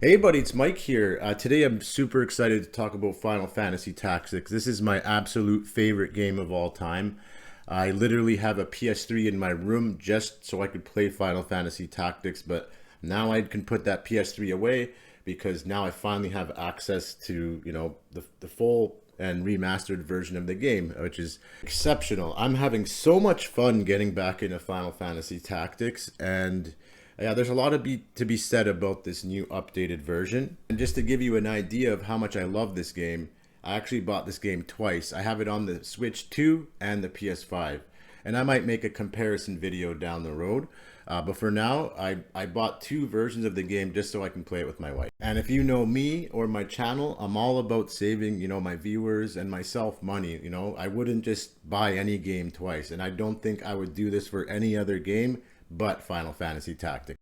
Hey buddy, it's Mike here. Today I'm super excited to talk about Final Fantasy Tactics. This is my absolute favorite game of all time. I literally have a PS3 in my room just so I could play Final Fantasy Tactics, but now I can put that PS3 away because now I finally have access to, the full and remastered version of the game, which is exceptional. I'm having so much fun getting back into Final Fantasy Tactics, and yeah, there's a lot to be said about this new updated version. And just to give you an idea of how much I love this game, I actually bought this game twice. I have it on the Switch 2 and the PS5. And I might make a comparison video down the road. But for now, I bought two versions of the game just so I can play it with my wife. And if you know me or my channel, I'm all about saving, my viewers and myself money. I wouldn't just buy any game twice. And I don't think I would do this for any other game but Final Fantasy Tactics.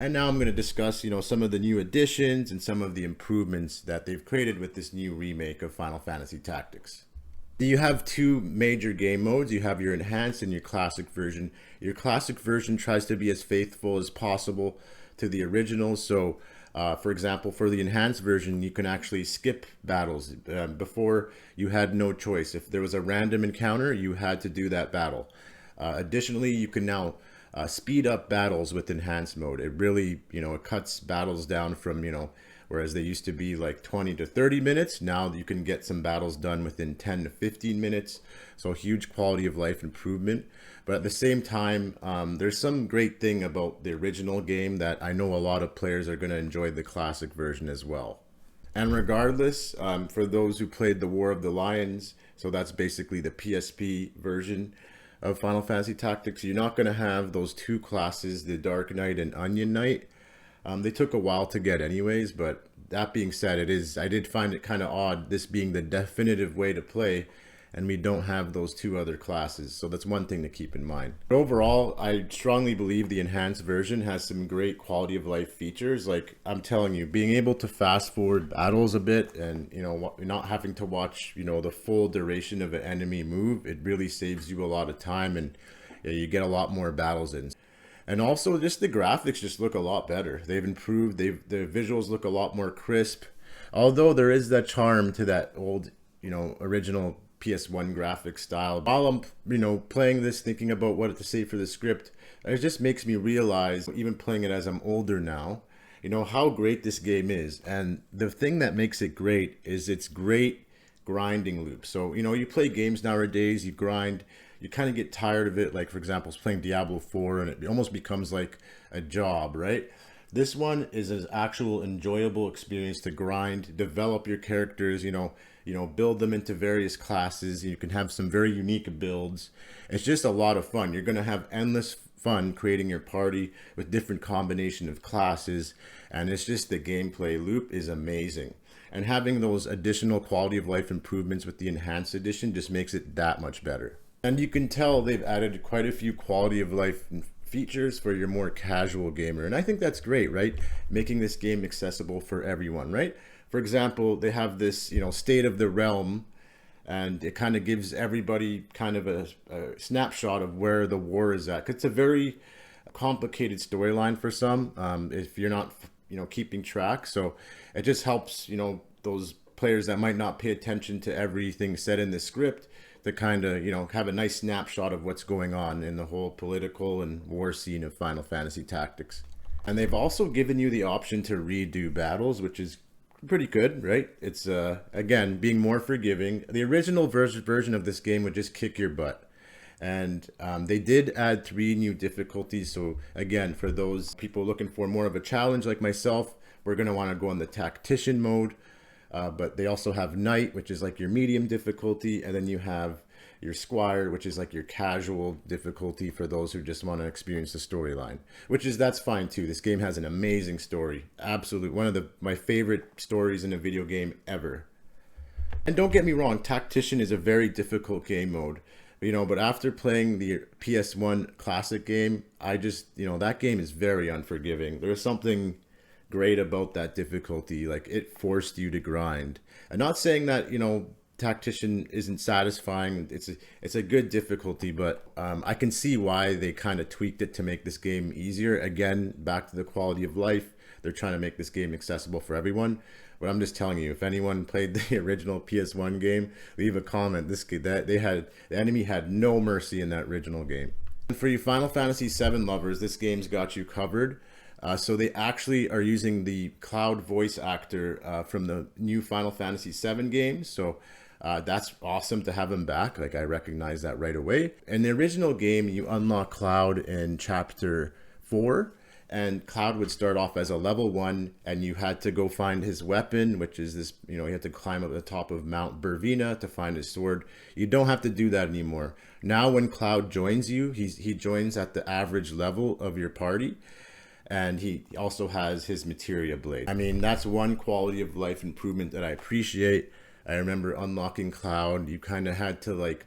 And now I'm going to discuss, some of the new additions and some of the improvements that they've created with this new remake of Final Fantasy Tactics. You have two major game modes. You have your enhanced and your classic version. Your classic version tries to be as faithful as possible to the original. So, for example, for the enhanced version, you can actually skip battles. Before, you had no choice. If there was a random encounter, you had to do that battle. Additionally, you can now speed up battles with enhanced mode. It really, it cuts battles down from, whereas they used to be like 20 to 30 minutes, now you can get some battles done within 10 to 15 minutes. So huge quality of life improvement. But at the same time, there's some great thing about the original game that I know a lot of players are going to enjoy the classic version as well. And regardless, for those who played the War of the Lions, so that's basically the PSP version of Final Fantasy Tactics, you're not going to have those two classes, the Dark Knight and Onion Knight. They took a while to get anyways, but that being said, I did find it kind of odd, this being the definitive way to play, and we don't have those two other classes. So that's one thing to keep in mind. But overall, I strongly believe the enhanced version has some great quality of life features. Like I'm telling you, being able to fast forward battles a bit and, not having to watch, the full duration of an enemy move, it really saves you a lot of time, and you get a lot more battles in. And also just the graphics just look a lot better. They've improved, the visuals look a lot more crisp. Although there is that charm to that old, original PS1 graphic style. While I'm, playing this, thinking about what to say for the script, it just makes me realize, even playing it as I'm older now, how great this game is. And the thing that makes it great is its great grinding loop. So, you play games nowadays, you grind, you kind of get tired of it. Like, for example, playing Diablo 4, and it almost becomes like a job, right? This one is an actual enjoyable experience to grind, develop your characters, build them into various classes. You can have some very unique builds. It's just a lot of fun. You're going to have endless fun creating your party with different combination of classes, and it's just the gameplay loop is amazing. And having those additional quality of life improvements with the enhanced edition just makes it that much better. And you can tell they've added quite a few quality of life features for your more casual gamer. And I think that's great, right? Making this game accessible for everyone, right? For example, they have this, state of the realm, and it kind of gives everybody kind of a snapshot of where the war is at. It's a very complicated storyline for some, if you're not, keeping track. So it just helps, those players that might not pay attention to everything said in the script to kind of, have a nice snapshot of what's going on in the whole political and war scene of Final Fantasy Tactics. And they've also given you the option to redo battles, which is pretty good, right? It's, again, being more forgiving. The original version of this game would just kick your butt. And they did add 3 new difficulties. So again, for those people looking for more of a challenge like myself, we're going to want to go on the tactician mode. But they also have Knight, which is like your medium difficulty, and then you have your Squire, which is like your casual difficulty for those who just want to experience the storyline. That's fine too. This game has an amazing story. Absolute, one of my favorite stories in a video game ever. And don't get me wrong, Tactician is a very difficult game mode. But after playing the PS1 classic game, I just, that game is very unforgiving. There's something great about that difficulty. Like, it forced you to grind. I'm not saying that, Tactician isn't satisfying. It's a good difficulty, but I can see why they kind of tweaked it to make this game easier. Again, back to the quality of life. they're trying to make this game accessible for everyone. But I'm just telling you, if anyone played the original PS1 game, leave a comment. The enemy had no mercy in that original game. And for you Final Fantasy VII lovers, this game's got you covered. So they actually are using the Cloud voice actor from the new Final Fantasy VII games. So that's awesome to have him back. Like, I recognize that right away. In the original game, you unlock Cloud in Chapter 4. And Cloud would start off as a level 1, and you had to go find his weapon, which is this, you had to climb up the top of Mount Bervina to find his sword. You don't have to do that anymore. Now when Cloud joins you, he joins at the average level of your party. And he also has his materia blade. I mean, that's one quality of life improvement that I appreciate. I remember unlocking Cloud. You kind of had to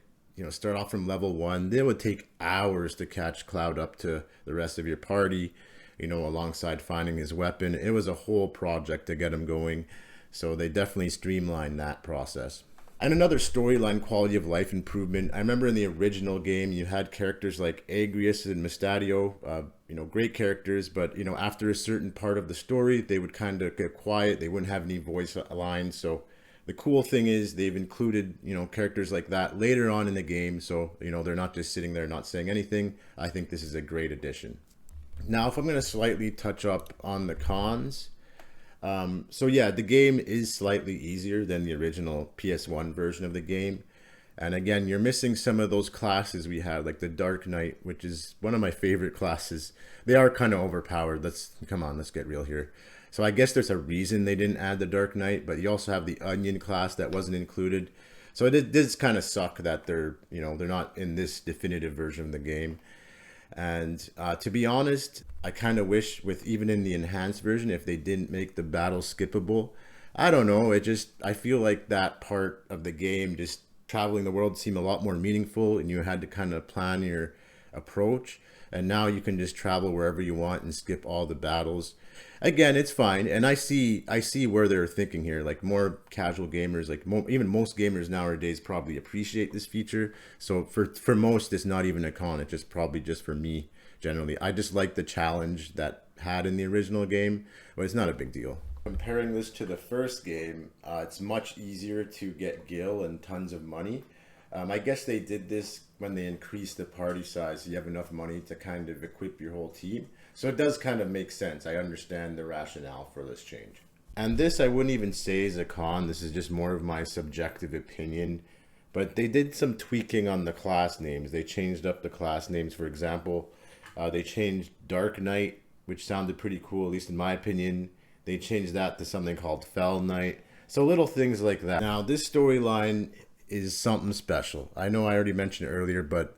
start off from level 1. Then it would take hours to catch Cloud up to the rest of your party, alongside finding his weapon. It was a whole project to get him going. So they definitely streamlined that process. And another storyline quality of life improvement. I remember in the original game, you had characters like Agrius and Mustadio, great characters, but after a certain part of the story, they would kind of get quiet. They wouldn't have any voice lines. So the cool thing is they've included, characters like that later on in the game. So, they're not just sitting there not saying anything. I think this is a great addition. Now, if I'm going to slightly touch up on the cons. So yeah, the game is slightly easier than the original PS1 version of the game. And again, you're missing some of those classes we had, like the Dark Knight, which is one of my favorite classes. They are kind of overpowered. Let's get real here. So I guess there's a reason they didn't add the Dark Knight, but you also have the Onion class that wasn't included. So it does kind of suck that they're not in this definitive version of the game. And to be honest, I kind of wish even in the enhanced version, if they didn't make the battle skippable. I don't know. I feel like that part of the game, just traveling the world, seemed a lot more meaningful, and you had to kind of plan your approach. And now you can just travel wherever you want and skip all the battles. Again, it's fine, and I see where they're thinking here. Like, more casual gamers, even most gamers nowadays probably appreciate this feature. So for most, it's not even a con. It's probably just for me generally. I just like the challenge that had in the original game, but it's not a big deal. Comparing this to the first game, it's much easier to get gil and tons of money. I guess they did this when they increased the party size, so you have enough money to kind of equip your whole team. So it does kind of make sense. I understand the rationale for this change. And this I wouldn't even say is a con. This is just more of my subjective opinion. But they did some tweaking on the class names. They changed up the class names. For example, they changed Dark Knight, which sounded pretty cool, at least in my opinion. They changed that to something called Fell Knight. So little things like that. Now, this storyline is something special. I know I already mentioned it earlier, but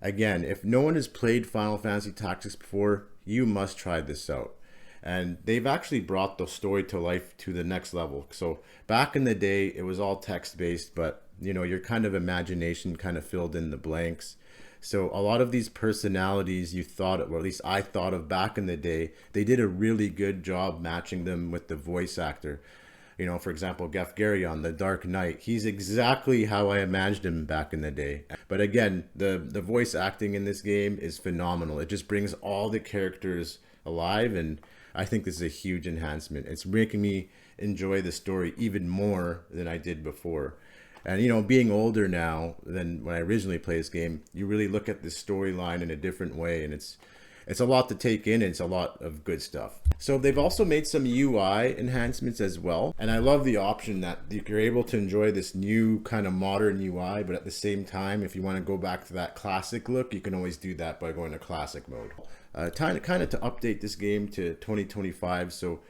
again, if no one has played Final Fantasy Tactics before, you must try this out. And they've actually brought the story to life to the next level. So back in the day, it was all text-based, but your kind of imagination kind of filled in the blanks. So a lot of these personalities you thought, or at least I thought of back in the day, they did a really good job matching them with the voice actor. For example, Gefgarion, the Dark Knight, he's exactly how I imagined him back in the day. But again, the voice acting in this game is phenomenal. It just brings all the characters alive, and I think this is a huge enhancement. It's making me enjoy the story even more than I did before. And being older now than when I originally played this game, you really look at this storyline in a different way, and it's a lot to take in. It's a lot of good stuff. So they've also made some UI enhancements as well. And I love the option that you're able to enjoy this new kind of modern UI, but at the same time, if you want to go back to that classic look, you can always do that by going to classic mode. Kind of to update this game to 2025. So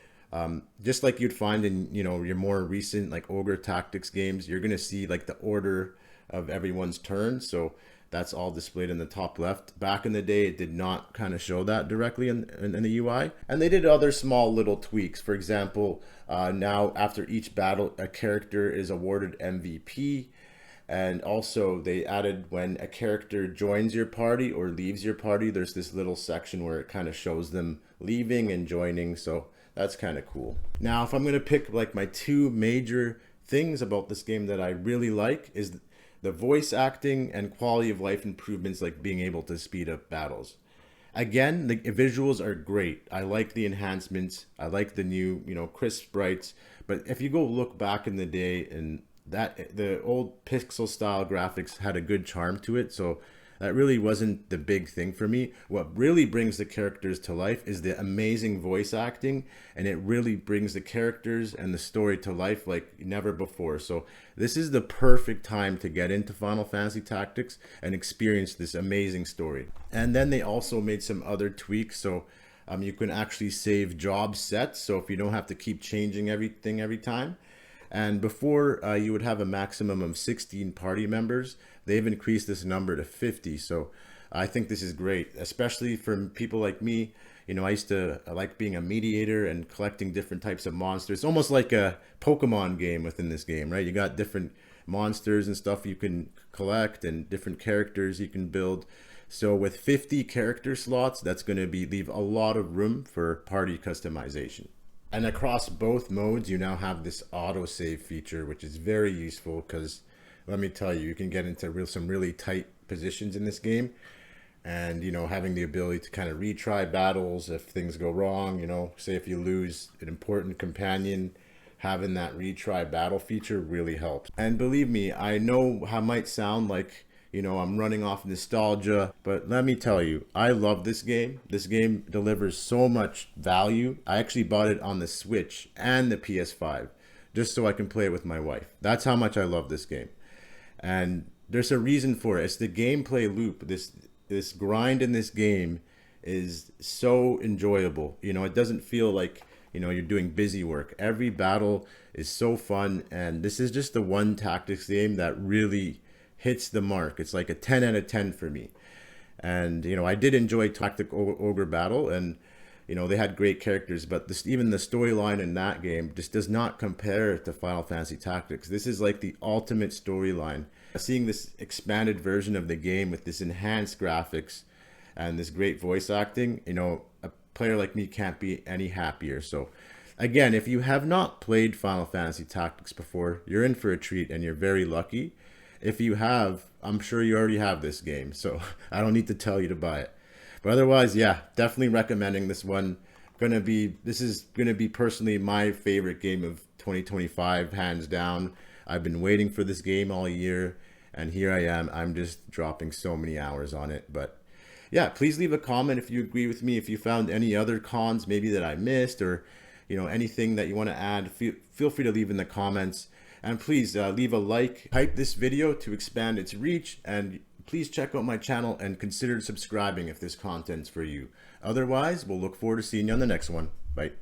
just like you'd find in, your more recent like Ogre Tactics games, you're going to see like the order of everyone's turn. So that's all displayed in the top left. Back in the day, it did not kind of show that directly in the UI. And they did other small little tweaks. For example, now after each battle, a character is awarded MVP. And also they added when a character joins your party or leaves your party, there's this little section where it kind of shows them leaving and joining. So that's kind of cool. Now, if I'm going to pick like my two major things about this game that I really like is the voice acting and quality of life improvements, like being able to speed up battles. Again, the visuals are great. I like the enhancements. I like the new, crisp sprites. But if you go look back in the day, and that the old pixel style graphics had a good charm to it, so that really wasn't the big thing for me. What really brings the characters to life is the amazing voice acting, and it really brings the characters and the story to life like never before. So this is the perfect time to get into Final Fantasy Tactics and experience this amazing story. And then they also made some other tweaks, so you can actually save job sets, so if you don't have to keep changing everything every time. And before, you would have a maximum of 16 party members. They've increased this number to 50. So I think this is great, especially for people like me. I like being a mediator and collecting different types of monsters. It's almost like a Pokemon game within this game, right? You got different monsters and stuff you can collect and different characters you can build. So with 50 character slots, that's going to leave a lot of room for party customization. And across both modes, you now have this autosave feature, which is very useful because, let me tell you, you can get into some really tight positions in this game. And, having the ability to kind of retry battles if things go wrong, say if you lose an important companion, having that retry battle feature really helps. And believe me, I know how it might sound like, I'm running off nostalgia, but let me tell you, I love this game. This game delivers so much value. I actually bought it on the Switch and the PS5 just so I can play it with my wife. That's how much I love this game. And there's a reason for it. It's the gameplay loop. This grind in this game is so enjoyable. It doesn't feel like, you're doing busy work. Every battle is so fun, and this is just the one tactics game that really hits the mark. It's like a 10 out of 10 for me. And I did enjoy Tactic Ogre Battle, and they had great characters, but even the storyline in that game just does not compare to Final Fantasy Tactics. This is like the ultimate storyline. Seeing this expanded version of the game with this enhanced graphics and this great voice acting, a player like me can't be any happier. So again, if you have not played Final Fantasy Tactics before, you're in for a treat, and you're very lucky. If you have, I'm sure you already have this game, so I don't need to tell you to buy it. But otherwise, yeah, definitely recommending this one. This is gonna be personally my favorite game of 2025, hands down. I've been waiting for this game all year, and here I am. I'm just dropping so many hours on it. But yeah, please leave a comment if you agree with me. If you found any other cons maybe that I missed, or anything that you want to add, feel free to leave in the comments. And please leave a like, hype this video to expand its reach, and please check out my channel and consider subscribing if this content's for you. Otherwise, we'll look forward to seeing you on the next one. Bye.